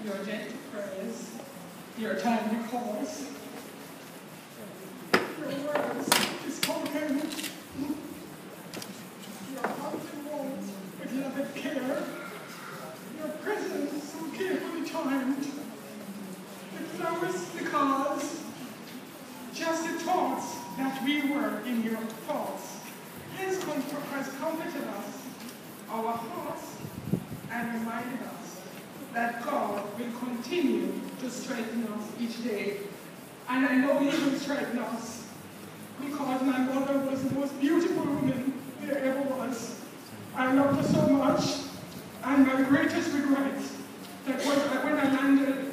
your gentle prayers, your timely calls, your words spoken, your hearts and walls with loving care, your presence so carefully timed, the flowers, the cards, just the thoughts that we were in your thoughts has comforted us, our hearts, and reminded us that God will continue to strengthen us each day. And I know He will strengthen us because my mother was the most beautiful woman there ever was. I loved her so much, and my greatest regret that when I landed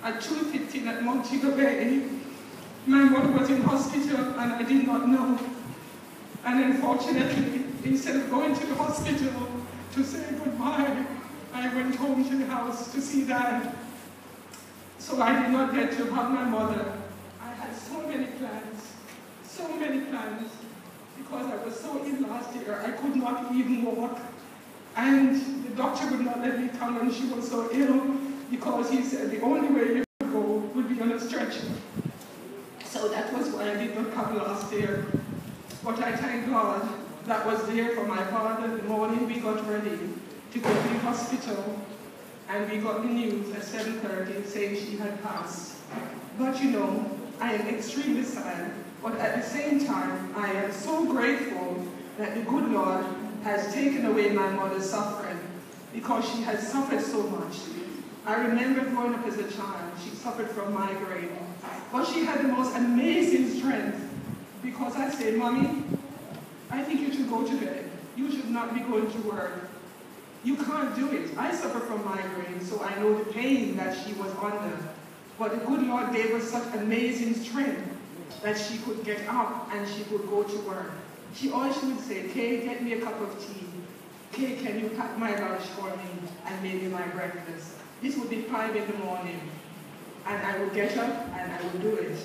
at 2:15 at Montego Bay, my mother was in hospital and I did not know. And unfortunately, instead of going to the hospital to say goodbye, I went home to the house to see Dad. So I did not get to hug my mother. I had so many plans, because I was so ill last year. I could not even walk. And the doctor would not let me come when she was so ill, because he said the only way you could go would be on a stretcher. So that was why I did not come last year. But I thank God that was there for my father. The morning we got ready to go to the hospital, and we got the news at 7:30 saying she had passed. But you know, I am extremely sad, but at the same time, I am so grateful that the good Lord has taken away my mother's suffering, because she had suffered so much. I remember growing up as a child, she suffered from migraine, but she had the most amazing strength, because I say, Mommy, I think you should go to bed. You should not be going to work. You can't do it. I suffer from migraine, so I know the pain that she was under. But the good Lord gave her such amazing strength that she could get up and she could go to work. All she would say, Kay, get me a cup of tea. Kay, can you pack my lunch for me and maybe my breakfast? This would be 5 in the morning. And I would get up and I would do it.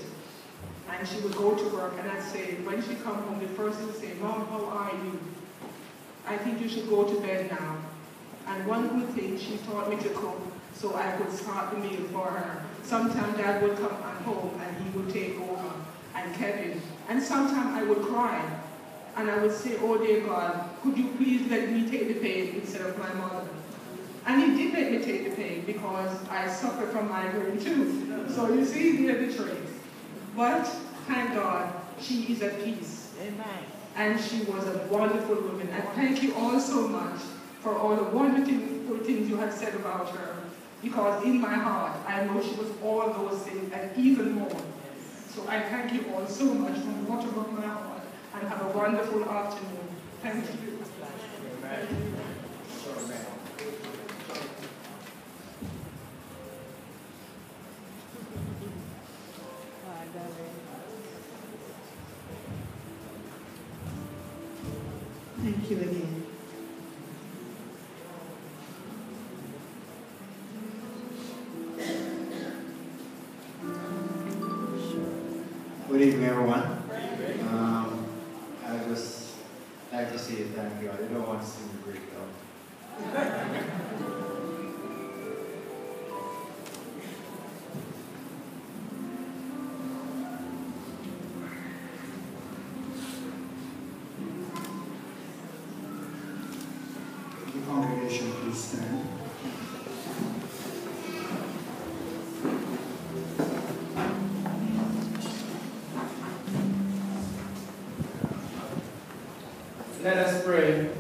And she would go to work, and I'd say, when she come home, the first thing would say, Mom, how are you? I think you should go to bed now. And one good thing, she taught me to cook, so I could start the meal for her. Sometimes Dad would come home and he would take over, and Kevin. And sometimes I would cry, and I would say, oh dear God, could you please let me take the pain instead of my mother? And He did let me take the pain, because I suffer from migraine too. So you see, they're the traits. But thank God, she is at peace. Amen. And she was a wonderful woman. And thank you all so much for all the wonderful things you have said about her. Because in my heart, I know she was all those things and even more. So I thank you all so much from the bottom of my heart. And have a wonderful afternoon. Thank you. Amen. Thank you again. Good evening, everyone. I just like to say thank God. I don't want to sing the break though. Congregation, please stand. Let us pray.